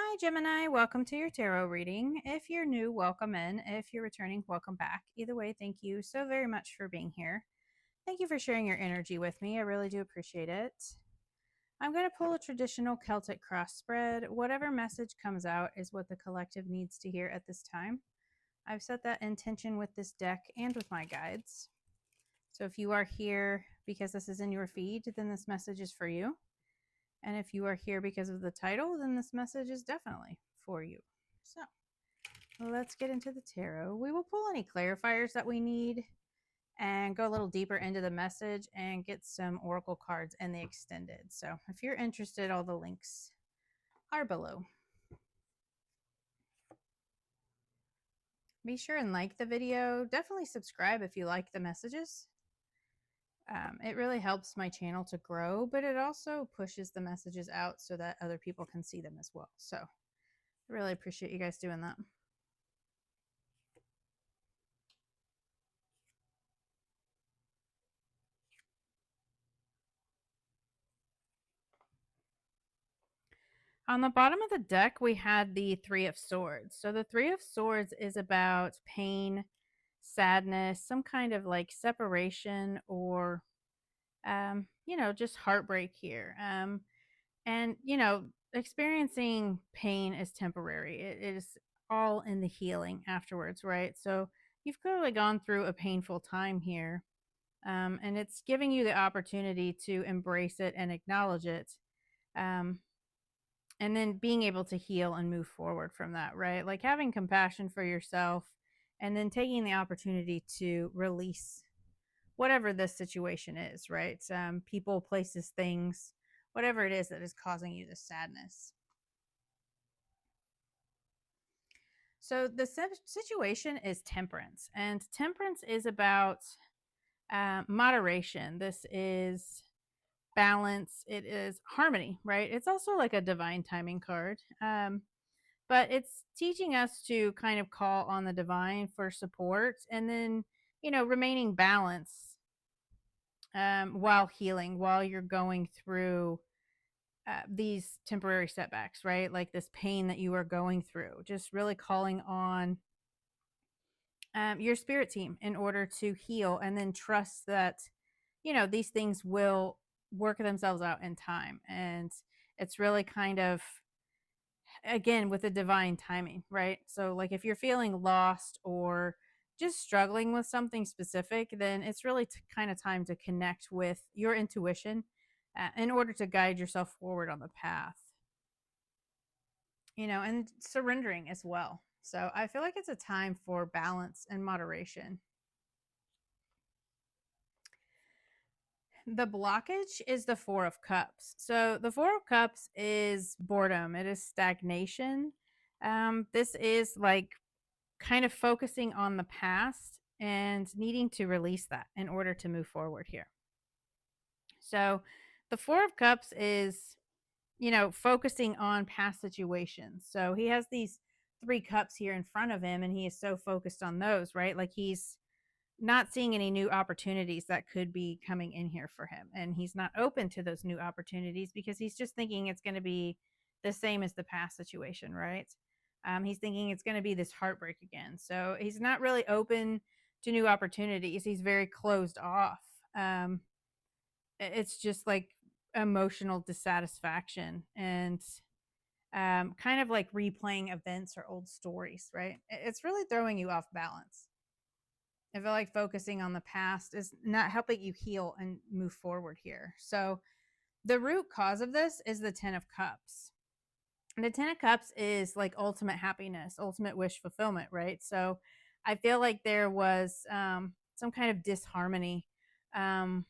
Hi, Gemini. Welcome to your tarot reading. If you're new, welcome in. If you're returning, welcome back. Either way, thank you so very much for being here. Thank you for sharing your energy with me. I really do appreciate it. I'm going to pull a traditional Celtic cross spread. Whatever message comes out is what the collective needs to hear at this time. I've set that intention with this deck and with my guides. So if you are here because this is in your feed, then this message is for you. And if you are here because of the title, then this message is definitely for you. So let's get into the tarot. We will pull any clarifiers that we need and go a little deeper into the message and get some oracle cards in the extended. So if you're interested, all the links are below. Be sure and like the video. Definitely subscribe if you like the messages. It really helps my channel to grow, but it also pushes the messages out so that other people can see them as well. So I really appreciate you guys doing that. On the bottom of the deck, we had the Three of Swords. So the Three of Swords is about pain, sadness, some kind of like separation or, just heartbreak here. And experiencing pain is temporary. It is all in the healing afterwards, right? So you've clearly gone through a painful time here. And it's giving you the opportunity to embrace it and acknowledge it. Um, and then being able to heal and move forward from that, right? Like having compassion for yourself and then taking the opportunity to release whatever this situation is, right? People, places, things, whatever it is that is causing you this sadness. So the situation is temperance, and temperance is about moderation. This is balance. It is harmony, right? It's also like a divine timing card. But it's teaching us to kind of call on the divine for support and then, remaining balanced while healing, while you're going through these temporary setbacks, right? Like this pain that you are going through, just really calling on your spirit team in order to heal and then trust that, these things will work themselves out in time. And it's really kind of, again, with the divine timing, right? So like if you're feeling lost or just struggling with something specific, then it's really kind of time to connect with your intuition in order to guide yourself forward on the path, and surrendering as well. So I feel like it's a time for balance and moderation. The blockage is the Four of Cups. So the Four of Cups is boredom. It is stagnation. This is like kind of focusing on the past and needing to release that in order to move forward here. So the Four of Cups is, focusing on past situations. So he has these three cups here in front of him and he is so focused on those, right? Like he's not seeing any new opportunities that could be coming in here for him. And he's not open to those new opportunities because he's just thinking it's going to be the same as the past situation, right? He's thinking it's going to be this heartbreak again. So he's not really open to new opportunities. He's very closed off. It's just like emotional dissatisfaction and kind of like replaying events or old stories, right? It's really throwing you off balance. I feel like focusing on the past is not helping you heal and move forward here. So the root cause of this is the Ten of Cups. The Ten of Cups is like ultimate happiness, ultimate wish fulfillment, right? So I feel like there was some kind of disharmony um,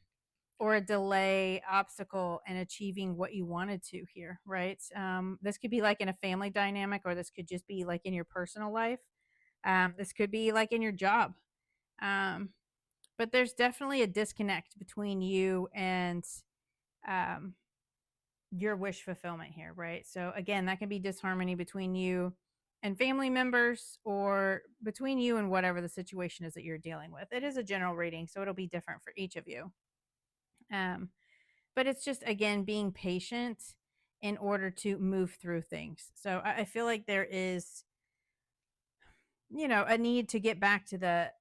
or a delay, obstacle in achieving what you wanted to here, right? This could be like in a family dynamic, or this could just be like in your personal life. This could be like in your job. But there's definitely a disconnect between you and um, your wish fulfillment here, right? So again, that can be disharmony between you and family members or between you and whatever the situation is that you're dealing with. It is a general reading, so it'll be different for each of you. But it's just, again, being patient in order to move through things. So I feel like there is, a need to get back to the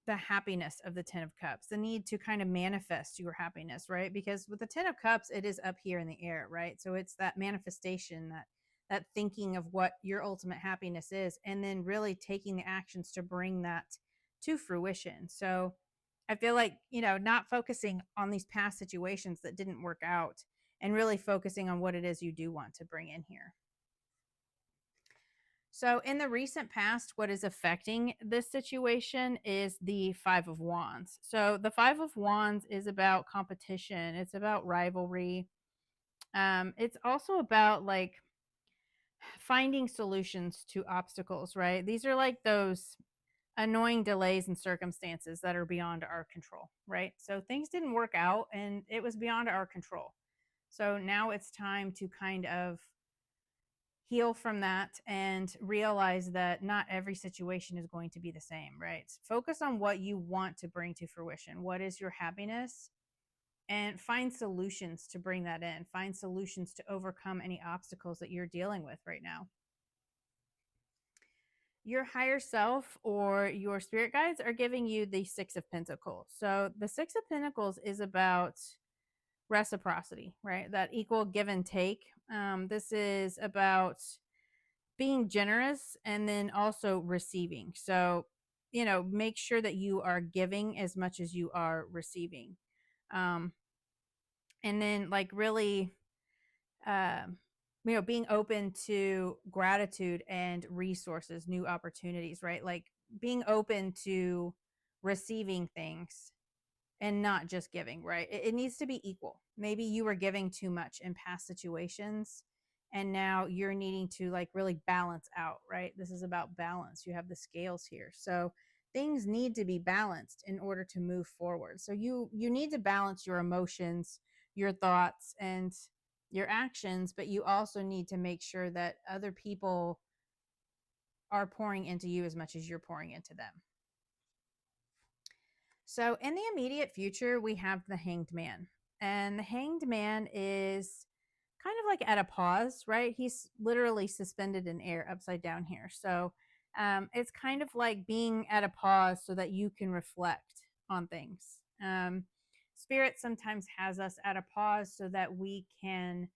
happiness of the 10 of cups, the need to kind of manifest your happiness, right? Because with the 10 of cups, it is up here in the air, right? So it's that manifestation, that thinking of what your ultimate happiness is, and then really taking the actions to bring that to fruition. So I feel like, not focusing on these past situations that didn't work out, and really focusing on what it is you do want to bring in here. So, in the recent past, what is affecting this situation is the Five of Wands. So, the Five of Wands is about competition, it's about rivalry. It's also about like finding solutions to obstacles, right? These are like those annoying delays and circumstances that are beyond our control, right? So, things didn't work out and it was beyond our control. So, now it's time to kind of heal from that and realize that not every situation is going to be the same, right? Focus on what you want to bring to fruition. What is your happiness? And find solutions to bring that in. Find solutions to overcome any obstacles that you're dealing with right now. Your higher self or your spirit guides are giving you the Six of Pentacles. So the Six of Pentacles is about reciprocity, right? That equal give and take. This is about being generous and then also receiving. So, make sure that you are giving as much as you are receiving. Um, and then, like, really, um, being open to gratitude and resources, new opportunities, right? Like, being open to receiving things and not just giving, right? It needs to be equal. Maybe you were giving too much in past situations and now you're needing to like really balance out, right? This is about balance. You have the scales here. So things need to be balanced in order to move forward. So you need to balance your emotions, your thoughts and your actions, but you also need to make sure that other people are pouring into you as much as you're pouring into them. So, in the immediate future, we have the Hanged Man. And the Hanged Man is kind of like at a pause, right? He's literally suspended in air upside down here. So, it's kind of like being at a pause so that you can reflect on things. Spirit sometimes has us at a pause so that we can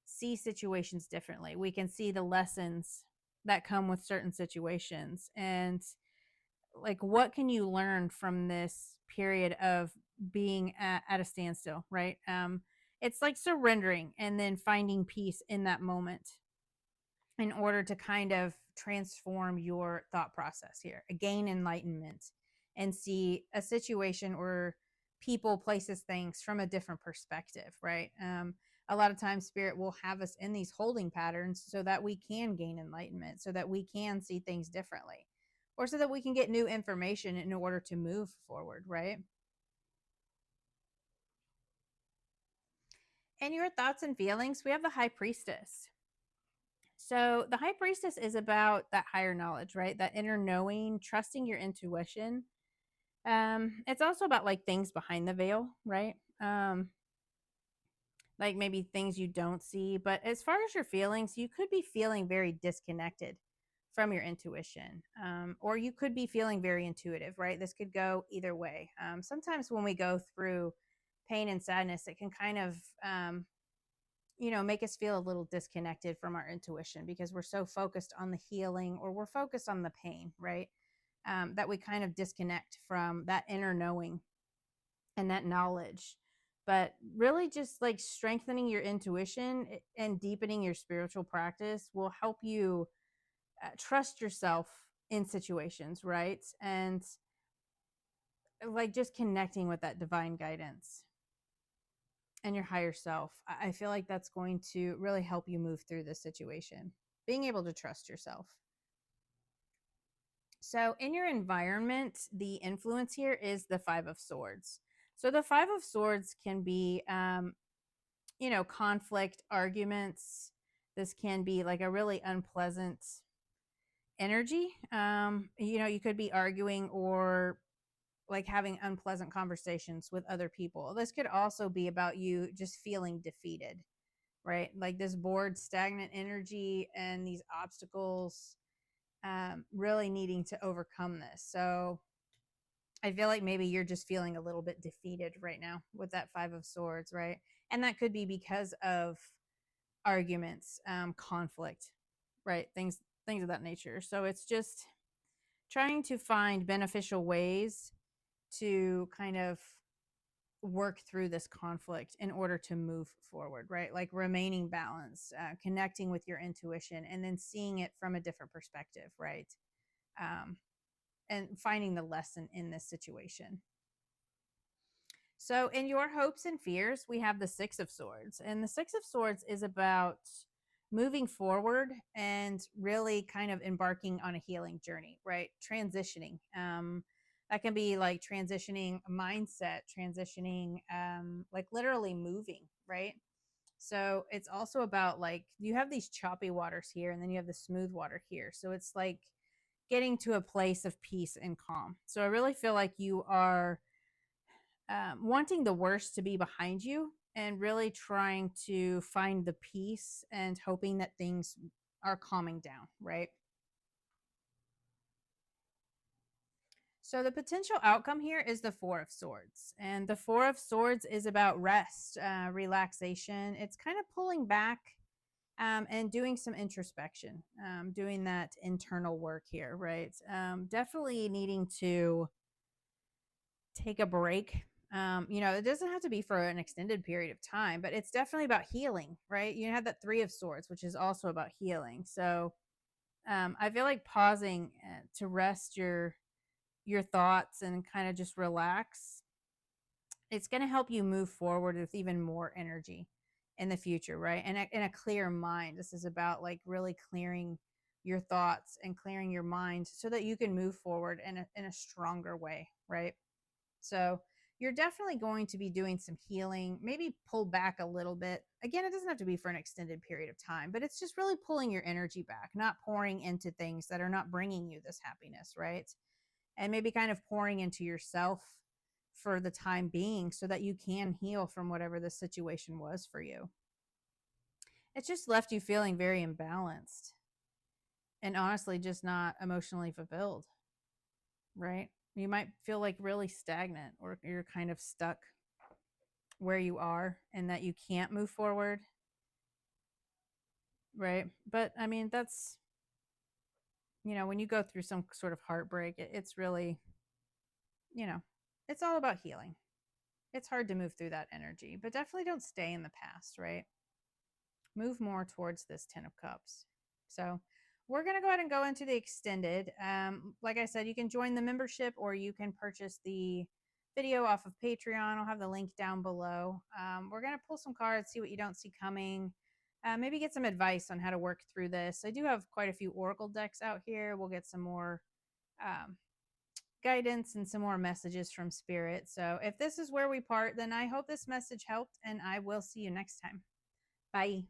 see situations differently. We can see the lessons that come with certain situations. And like what can you learn from this period of being at a standstill, right? It's like surrendering and then finding peace in that moment in order to kind of transform your thought process here, gain enlightenment and see a situation or people, places, things from a different perspective, right? A lot of times spirit will have us in these holding patterns so that we can gain enlightenment, so that we can see things differently, or so that we can get new information in order to move forward, right? And your thoughts and feelings, we have the High Priestess. So the High Priestess is about that higher knowledge, right? That inner knowing, trusting your intuition. It's also about like things behind the veil, right? Like maybe things you don't see. But as far as your feelings, you could be feeling very disconnected from your intuition, or you could be feeling very intuitive, right? This could go either way. Sometimes when we go through pain and sadness, it can kind of make us feel a little disconnected from our intuition because we're so focused on the healing or we're focused on the pain, right? That we kind of disconnect from that inner knowing and that knowledge. But really, just like strengthening your intuition and deepening your spiritual practice will help you trust yourself in situations, right? And like just connecting with that divine guidance and your higher self. I feel like that's going to really help you move through this situation, being able to trust yourself. So, in your environment, the influence here is the Five of Swords. So, the Five of Swords can be, conflict, arguments. This can be like a really unpleasant energy. You could be arguing or like having unpleasant conversations with other people. This could also be about you just feeling defeated, right? Like this bored, stagnant energy and these obstacles, really needing to overcome this. So I feel like maybe you're just feeling a little bit defeated right now with that Five of Swords, right? And that could be because of arguments, conflict, right? Things of that nature. So it's just trying to find beneficial ways to kind of work through this conflict in order to move forward, right? Like remaining balanced, connecting with your intuition, and then seeing it from a different perspective, right? Um, and finding the lesson in this situation. So, in your hopes and fears, we have the Six of Swords. And the Six of Swords is about moving forward and really kind of embarking on a healing journey, right? Transitioning. That can be like transitioning a mindset, transitioning, like literally moving, right? So, it's also about like you have these choppy waters here and then you have the smooth water here. So, it's like getting to a place of peace and calm. So, I really feel like you are wanting the worst to be behind you and really trying to find the peace and hoping that things are calming down, right? So the potential outcome here is the Four of Swords. And the Four of Swords is about rest, relaxation. It's kind of pulling back, and doing some introspection, doing that internal work here, right? Definitely needing to take a break. It doesn't have to be for an extended period of time, but it's definitely about healing, right? You have that Three of Swords, which is also about healing. So I feel like pausing to rest your thoughts and kind of just relax. It's going to help you move forward with even more energy in the future, right? And in a clear mind. This is about like really clearing your thoughts and clearing your mind so that you can move forward in a stronger way, right? So you're definitely going to be doing some healing, maybe pull back a little bit. Again, it doesn't have to be for an extended period of time, but it's just really pulling your energy back, not pouring into things that are not bringing you this happiness, right? And maybe kind of pouring into yourself for the time being so that you can heal from whatever the situation was for you. It's just left you feeling very imbalanced and honestly just not emotionally fulfilled, right? You might feel like really stagnant or you're kind of stuck where you are and that you can't move forward, right? But I mean, that's, when you go through some sort of heartbreak, it's really, you know, it's all about healing. It's hard to move through that energy, but definitely don't stay in the past, right? Move more towards this 10 of Cups. So we're going to go ahead and go into the extended. Like I said, you can join the membership or you can purchase the video off of Patreon. I'll have the link down below. We're going to pull some cards, see what you don't see coming. Maybe get some advice on how to work through this. I do have quite a few Oracle decks out here. We'll get some more guidance and some more messages from Spirit. So if this is where we part, then I hope this message helped, and I will see you next time. Bye.